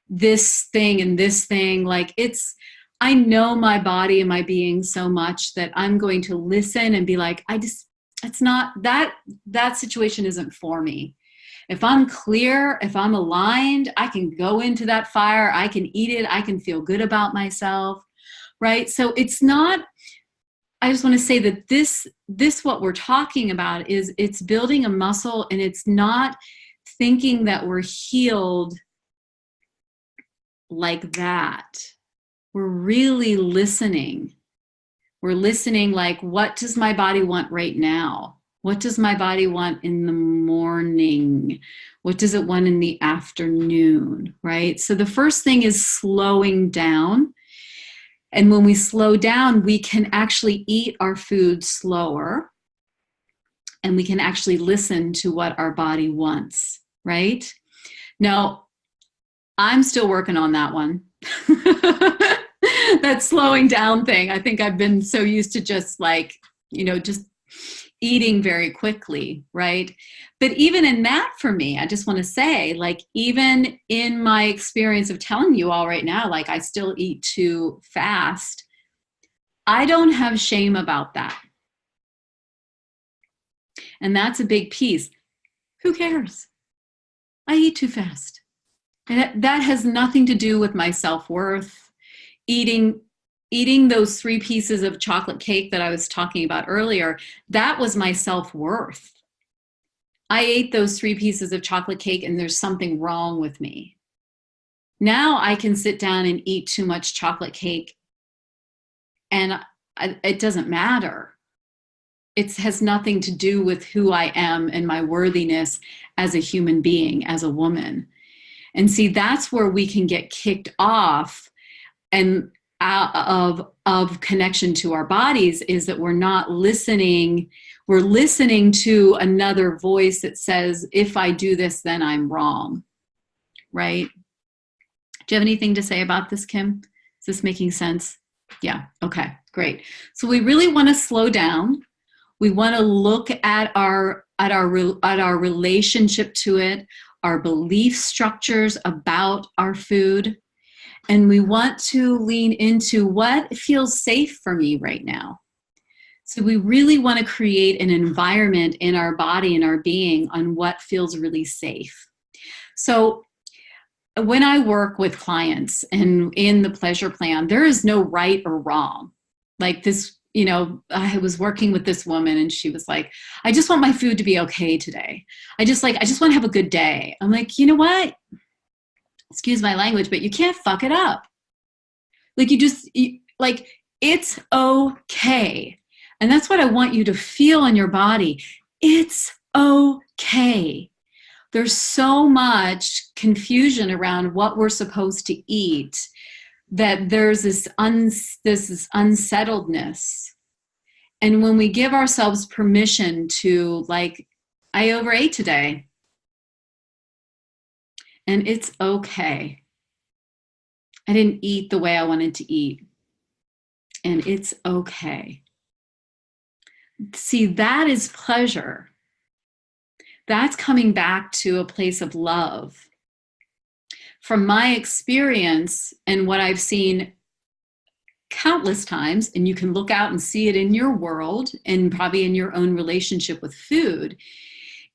this thing and this thing. Like I know my body and my being so much that I'm going to listen and be like, it's not that situation isn't for me. If I'm clear, if I'm aligned, I can go into that fire, I can eat it, I can feel good about myself, right? So it's not, I just want to say that this what we're talking about is it's building a muscle, and it's not thinking that we're healed like that. We're really listening. We're listening like, what does my body want right now? What does my body want in the morning? What does it want in the afternoon, right? So the first thing is slowing down. And when we slow down, we can actually eat our food slower, and we can actually listen to what our body wants, right? Now, I'm still working on that one. That slowing down thing. I think I've been so used to just like, just eating very quickly, right? But even in that, for me, I just want to say, like, even in my experience of telling you all right now, like I still eat too fast, I don't have shame about that. And that's a big piece. Who cares? I eat too fast. And that has nothing to do with my self-worth. Eating those 3 pieces of chocolate cake that I was talking about earlier, that was my self-worth. I ate those 3 pieces of chocolate cake and there's something wrong with me. Now I can sit down and eat too much chocolate cake and it doesn't matter. It has nothing to do with who I am and my worthiness as a human being, as a woman. And see, that's where we can get kicked off and out of connection to our bodies, is that we're not listening. We're listening to another voice that says, if I do this, then I'm wrong, right? Do you have anything to say about this, Kim? Is this making sense? Yeah, okay, great. So we really want to slow down. We want to look at our relationship to it, our belief structures about our food. And we want to lean into what feels safe for me right now. So we really want to create an environment in our body and our being on what feels really safe. So when I work with clients and in the pleasure plan, there is no right or wrong. Like this, I was working with this woman and she was like, I just want my food to be okay today. I just want to have a good day. I'm like, you know what? Excuse my language, but you can't fuck it up. Like it's okay. And that's what I want you to feel in your body. It's okay. There's so much confusion around what we're supposed to eat that there's this unsettledness. And when we give ourselves permission to, like, I overate today, and it's okay. I didn't eat the way I wanted to eat, and it's okay. See, that is pleasure. That's coming back to a place of love. From my experience and what I've seen countless times, and you can look out and see it in your world and probably in your own relationship with food,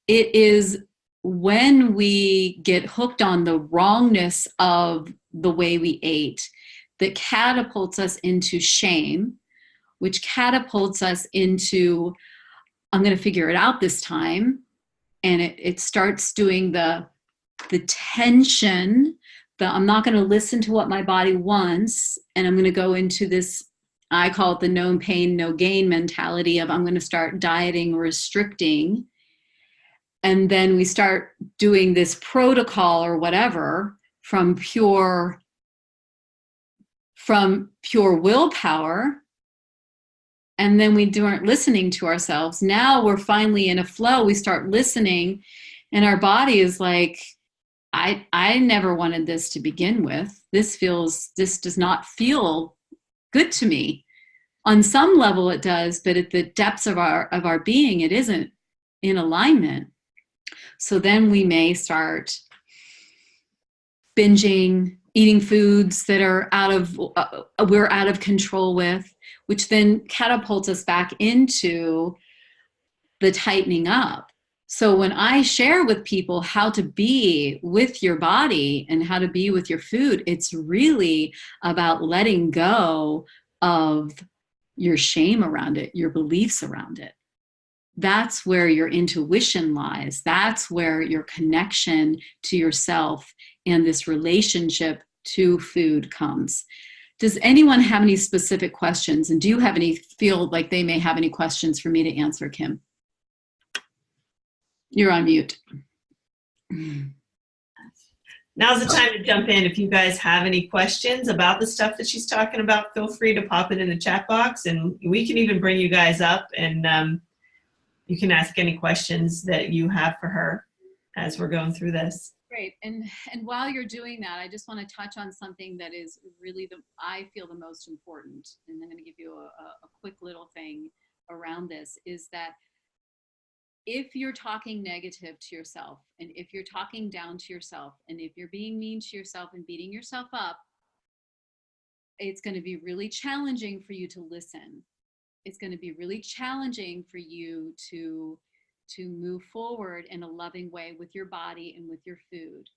it is when we get hooked on the wrongness of the way we ate that catapults us into shame, which catapults us into, I'm going to figure it out this time. And it starts doing the tension, I'm not going to listen to what my body wants. And I'm going to go into this, I call it the no pain, no gain mentality of I'm going to start dieting, restricting. And then we start doing this protocol or whatever from pure from pure willpower, and then we weren't listening to ourselves. Now we're finally in a flow. We start listening, and our body is like, I never wanted this to begin with. This does not feel good to me. On some level it does, but at the depths of our being, it isn't in alignment. So then we may start binging, eating foods that are we're out of control with, which then catapults us back into the tightening up. So when I share with people how to be with your body and how to be with your food, it's really about letting go of your shame around it, your beliefs around it. That's where your intuition lies. That's where your connection to yourself and this relationship to food comes. Does anyone have any specific questions? And do you have feel like they may have any questions for me to answer, Kim? You're on mute. Now's the time to jump in. If you guys have any questions about the stuff that she's talking about, feel free to pop it in the chat box, and we can even bring you guys up, and you can ask any questions that you have for her as we're going through this. Great. And while you're doing that, I just want to touch on something that is really I feel the most important. And I'm going to give you a quick little thing around this, is that if you're talking negative to yourself, and if you're talking down to yourself, and if you're being mean to yourself and beating yourself up, it's going to be really challenging for you to listen. It's going to be really challenging for you to move forward in a loving way with your body and with your food.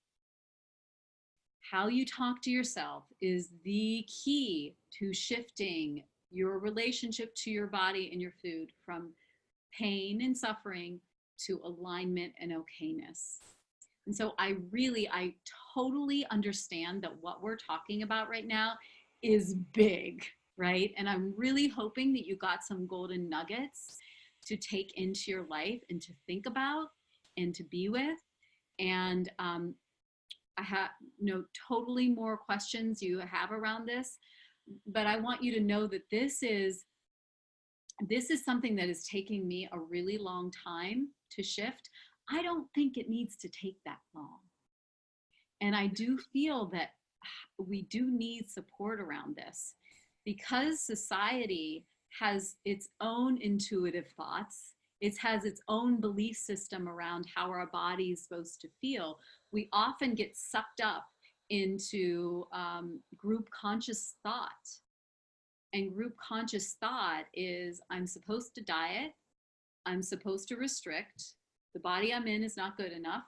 How you talk to yourself is the key to shifting your relationship to your body and your food from pain and suffering to alignment and okayness. And so I totally understand that what we're talking about right now is big, right? And I'm really hoping that you got some golden nuggets to take into your life and to think about and to be with. And I have totally more questions you have around this, but I want you to know that this is something that is taking me a really long time to shift. I don't think it needs to take that long. And I do feel that we do need support around this, because society has its own intuitive thoughts. It has its own belief system around how our body is supposed to feel. We often get sucked up into group conscious thought. And group conscious thought is, I'm supposed to diet, I'm supposed to restrict, the body I'm in is not good enough,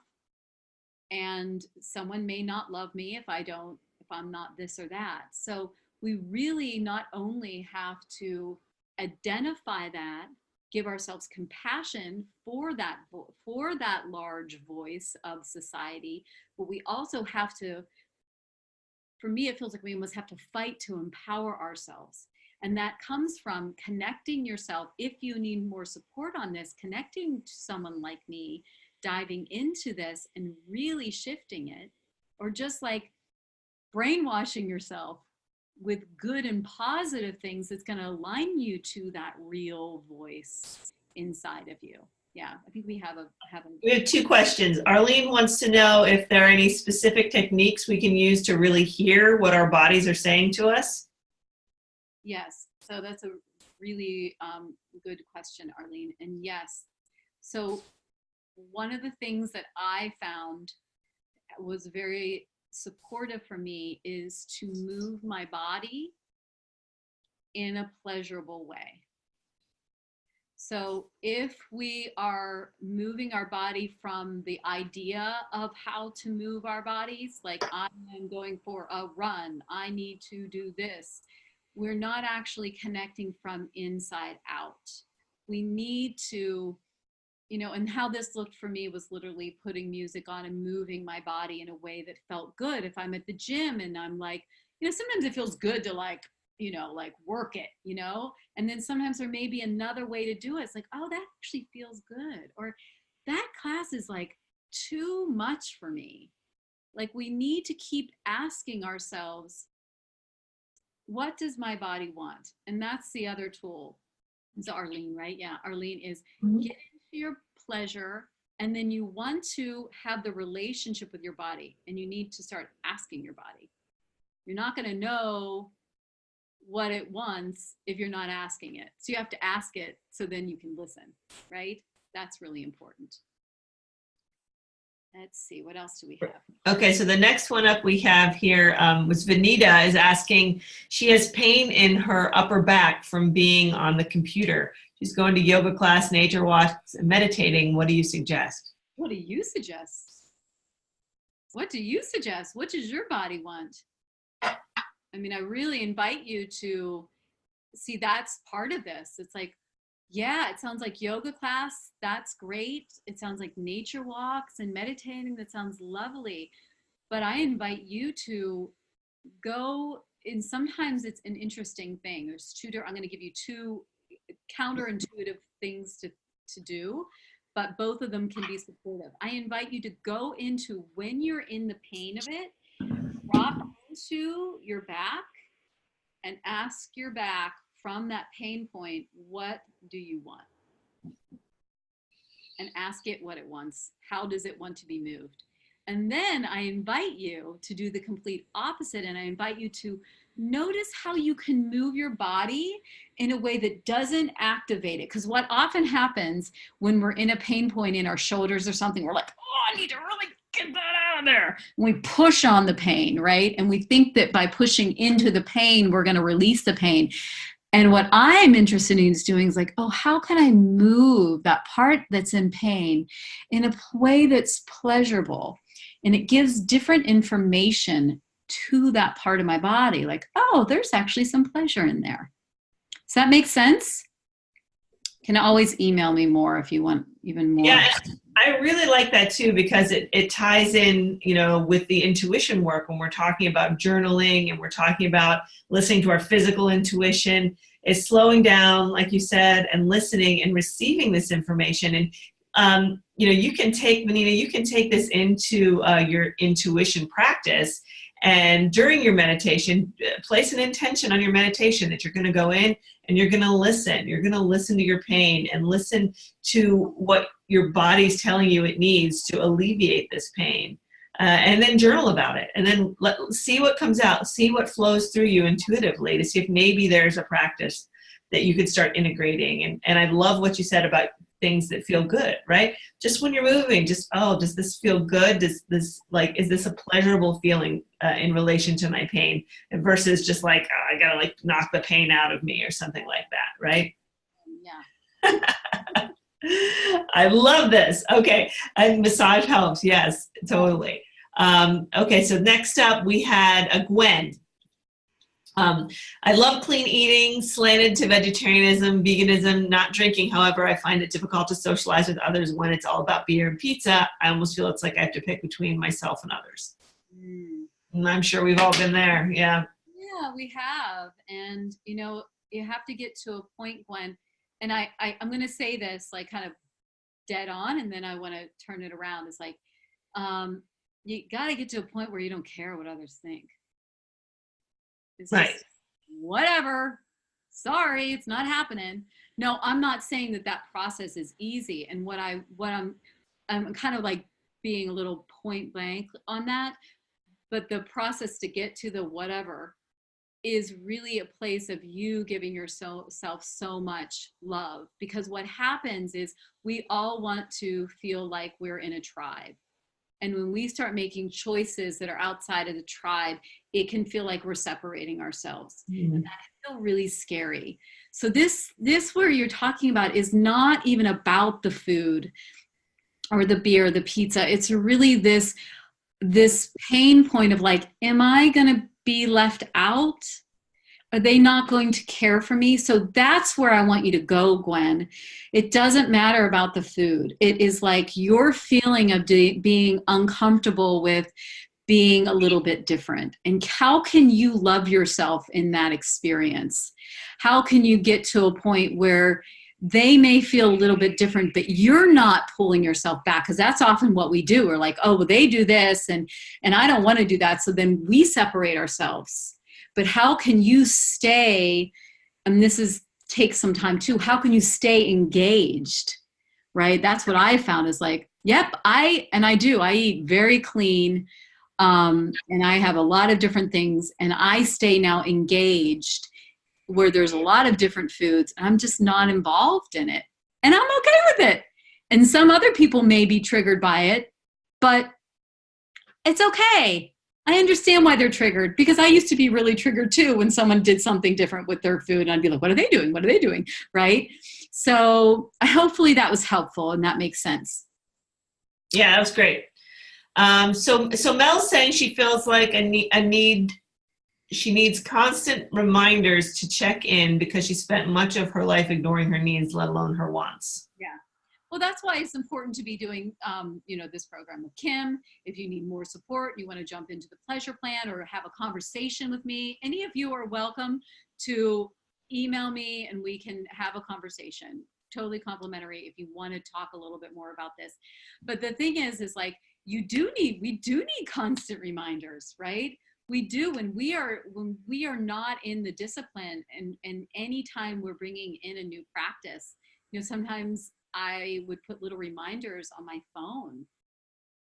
and someone may not love me if I'm not this or that. So we really not only have to identify that, give ourselves compassion for that large voice of society, but we also have to, for me, it feels like we almost have to fight to empower ourselves. And that comes from connecting yourself. If you need more support on this, connecting to someone like me, diving into this and really shifting it, or just like brainwashing yourself with good and positive things that's going to align you to that real voice inside of you. Yeah, I think we have two questions. Arlene wants to know if there are any specific techniques we can use to really hear what our bodies are saying to us. Yes, so that's a really good question, Arlene. And yes, so one of the things that I found was very supportive for me is to move my body in a pleasurable way. So if we are moving our body from the idea of how to move our bodies, like I am going for a run, I need to do this, we're not actually connecting from inside out. We need to, and how this looked for me was literally putting music on and moving my body in a way that felt good. If I'm at the gym and I'm like, sometimes it feels good to like work it, and then sometimes there may be another way to do it. It's like, oh, that actually feels good. Or that class is like too much for me. Like we need to keep asking ourselves, what does my body want? And that's the other tool. It's Arlene, right? Yeah, Arlene is get into your pleasure, and then you want to have the relationship with your body, and you need to start asking your body. You're not going to know what it wants if you're not asking it. So you have to ask it so then you can listen, right? That's really important. Let's see, what else do we have? Okay, so the next one up we have here was Vanita is asking, she has pain in her upper back from being on the computer. She's going to yoga class, nature walks, and meditating. What do you suggest? What do you suggest? What do you suggest? What does your body want? I mean, I really invite you to see that's part of this. It's like, yeah, it sounds like yoga class. That's great. It sounds like nature walks and meditating. That sounds lovely. But I invite you to go, and sometimes it's an interesting thing. There's I'm going to give you two counterintuitive things to do, but both of them can be supportive. I invite you to go into, when you're in the pain of it, drop into your back and ask your back from that pain point, what do you want? And ask it what it wants. How does it want to be moved? And then I invite you to do the complete opposite. And I invite you to notice how you can move your body in a way that doesn't activate it. Because what often happens when we're in a pain point in our shoulders or something, we're like, oh, I need to really get that out of there. And we push on the pain, right? And we think that by pushing into the pain, we're going to release the pain. And what I'm interested in is doing is like, oh, how can I move that part that's in pain in a way that's pleasurable? And it gives different information to that part of my body. Like, oh, there's actually some pleasure in there. Does that make sense? You can always email me more if you want even more. Yeah, I really like that too, because it ties in, you know, with the intuition work when we're talking about journaling and we're talking about listening to our physical intuition. Is slowing down, like you said, and listening and receiving this information. And, you know, you can take, Vanita, you can take this into your intuition practice. And during your meditation, place an intention on your meditation that you're going to go in and you're going to listen. You're going to listen to your pain and listen to what your body's telling you it needs to alleviate this pain. And then journal about it, and then see what comes out, see what flows through you intuitively to see if maybe there's a practice that you could start integrating. And I love what you said about things that feel good, right? Just when you're moving, just, oh, does this feel good? Does this, like, is this a pleasurable feeling in relation to my pain versus just like, oh, I gotta like knock the pain out of me or something like that, right? Yeah. I love this. Okay. And massage helps. Yes, totally. Okay. So next up we had a Gwen. I love clean eating, slanted to vegetarianism, veganism, not drinking. However, I find it difficult to socialize with others when it's all about beer and pizza. I almost feel it's like I have to pick between myself and others. And I'm sure we've all been there. Yeah. Yeah, we have. And, you know, you have to get to a point, Gwen, and I'm going to say this like kind of dead on, and then I want to turn it around. It's like, you got to get to a point where you don't care what others think. It's right. Just, whatever. Sorry, it's not happening. No, I'm not saying that that process is easy. And I'm kind of like being a little point blank on that. But the process to get to the whatever is really a place of you giving yourself so much love. Because what happens is we all want to feel like we're in a tribe. And when we start making choices that are outside of the tribe, it can feel like we're separating ourselves. And that can feel really scary. So this where you're talking about is not even about the food or the beer, the pizza. It's really this pain point of like, am I going to be left out? Are they not going to care for me? So that's where I want you to go, Gwen. It doesn't matter about the food. It is like your feeling of being uncomfortable with being a little bit different. And how can you love yourself in that experience? How can you get to a point where they may feel a little bit different, but you're not pulling yourself back? Because that's often what we do. We're like, oh, well, they do this and I don't want to do that. So then we separate ourselves. but how can you stay, and takes some time too, how can you stay engaged, right? That's what I found is like, yep, I eat very clean, and I have a lot of different things, and I stay now engaged where there's a lot of different foods. I'm just not involved in it, and I'm okay with it. And some other people may be triggered by it, but it's okay. I understand why they're triggered, because I used to be really triggered too when someone did something different with their food, and I'd be like, what are they doing? What are they doing? Right? So hopefully that was helpful and that makes sense. Yeah, that was great. So Mel's saying she feels like she needs constant reminders to check in because she spent much of her life ignoring her needs, let alone her wants. Yeah. Well, that's why it's important to be doing, this program with Kim. If you need more support, you want to jump into the pleasure plan or have a conversation with me, any of you are welcome to email me and we can have a conversation. Totally complimentary if you want to talk a little bit more about this. But the thing is like, we do need constant reminders, right? We do when we are not in the discipline, and anytime we're bringing in a new practice, sometimes I would put little reminders on my phone,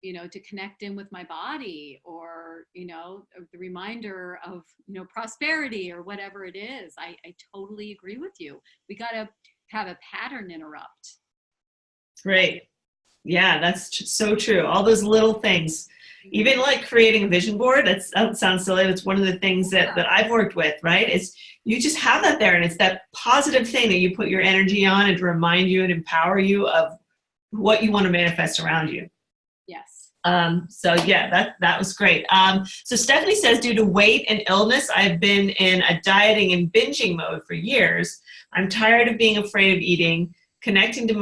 to connect in with my body, or, the reminder of, prosperity or whatever it is. I totally agree with you. We got to have a pattern interrupt. Great. Yeah, that's so true. All those little things, even like creating a vision board, that sounds silly. It's one of the things that I've worked with, right? Is you just have that there, and it's that positive thing that you put your energy on and to remind you and empower you of what you want to manifest around you. Yes. So yeah, that was great. So Stephanie says, due to weight and illness, I've been in a dieting and binging mode for years. I'm tired of being afraid of eating. Connecting to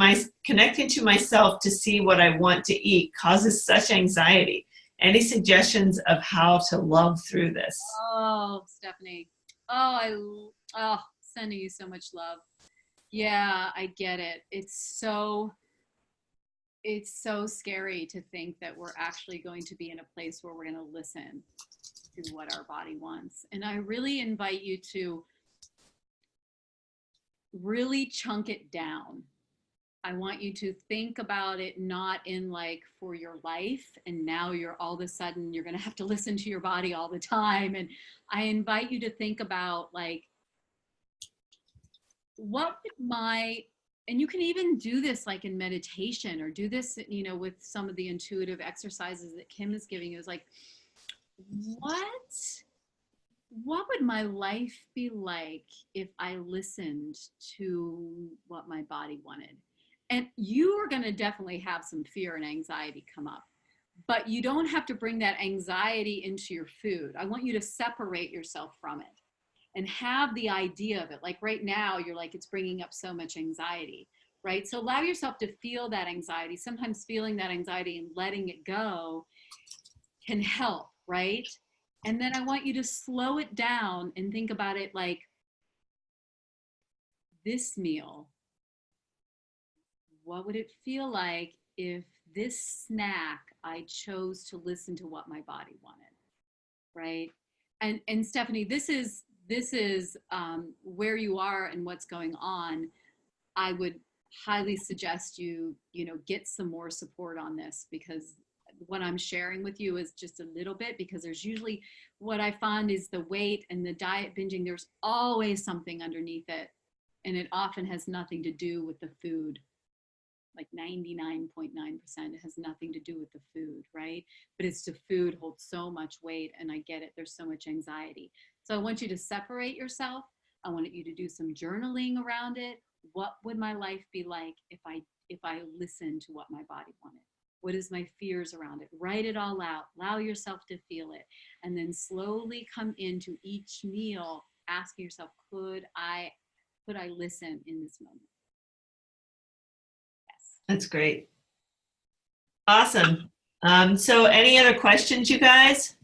myself to see what I want to eat causes such anxiety. Any suggestions of how to love through this? Oh, Stephanie. Sending you so much love. Yeah, I get it. It's so scary to think that we're actually going to be in a place where we're going to listen to what our body wants. And I really invite you to really chunk it down. I want you to think about it not in like for your life, and now you're all of a sudden you're going to have to listen to your body all the time. And I invite you to think about like, and you can even do this like in meditation, or do this, with some of the intuitive exercises that Kim is giving you. Is like, what would my life be like if I listened to what my body wanted? And you are going to definitely have some fear and anxiety come up, but you don't have to bring that anxiety into your food. I want you to separate yourself from it and have the idea of it. Like right now, you're like, it's bringing up so much anxiety, right? So allow yourself to feel that anxiety. Sometimes feeling that anxiety and letting it go can help, right? And then I want you to slow it down and think about it like, this meal, what would it feel like if this snack I chose to listen to what my body wanted, right? And Stephanie, this is where you are and what's going on. I would highly suggest you get some more support on this, because what I'm sharing with you is just a little bit, because there's usually, what I find is the weight and the diet binging, there's always something underneath it. And it often has nothing to do with the food. Like 99.9%, it has nothing to do with the food, right? But it's the food holds so much weight, and I get it. There's so much anxiety. So I want you to separate yourself. I want you to do some journaling around it. What would my life be like if I listened to what my body wanted? What is my fears around it? Write it all out. Allow yourself to feel it. And then slowly come into each meal asking yourself, could I listen in this moment? Yes. That's great. Awesome. So any other questions, you guys?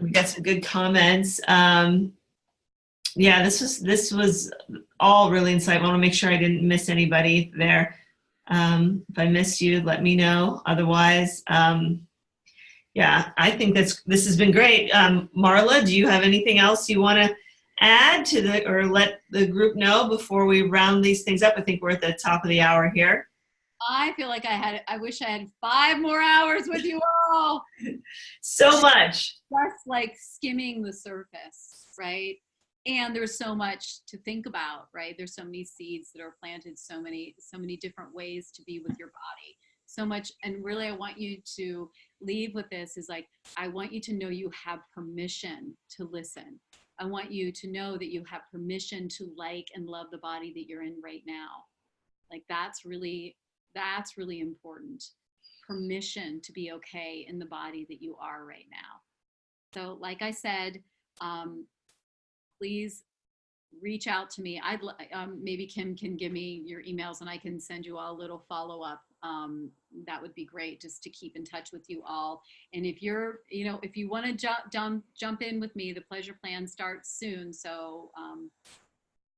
We got some good comments. Yeah, this was all really insightful. I want to make sure I didn't miss anybody there. If I missed you, let me know. Otherwise, Yeah, I think this has been great. Marla, do you have anything else you want to add to the, or let the group know before we round these things up? I think we're at the top of the hour here. I feel like I wish I had 5 more hours with you all. So much. Just like skimming the surface, right? And there's so much to think about, right? There's so many seeds that are planted, so many different ways to be with your body. So much, and really I want you to leave with this is like, I want you to know you have permission to listen. I want you to know that you have permission to like and love the body that you're in right now. Like that's really important. Permission to be okay in the body that you are right now. So like I said, please reach out to me. Maybe Kim can give me your emails and I can send you all a little follow-up. That would be great, just to keep in touch with you all. And if you're, if you want to jump in with me, the pleasure plan starts soon. So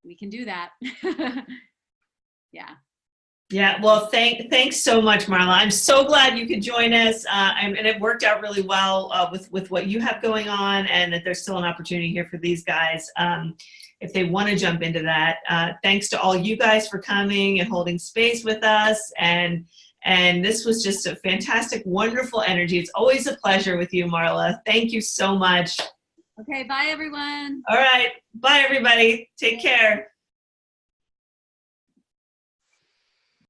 we can do that. Yeah. Yeah, well, thanks so much, Marla. I'm so glad you could join us, and it worked out really well with what you have going on, and that there's still an opportunity here for these guys if they want to jump into that. Thanks to all you guys for coming and holding space with us, and this was just a fantastic, wonderful energy. It's always a pleasure with you, Marla. Thank you so much. Okay, bye everyone. All right, bye everybody. Take care.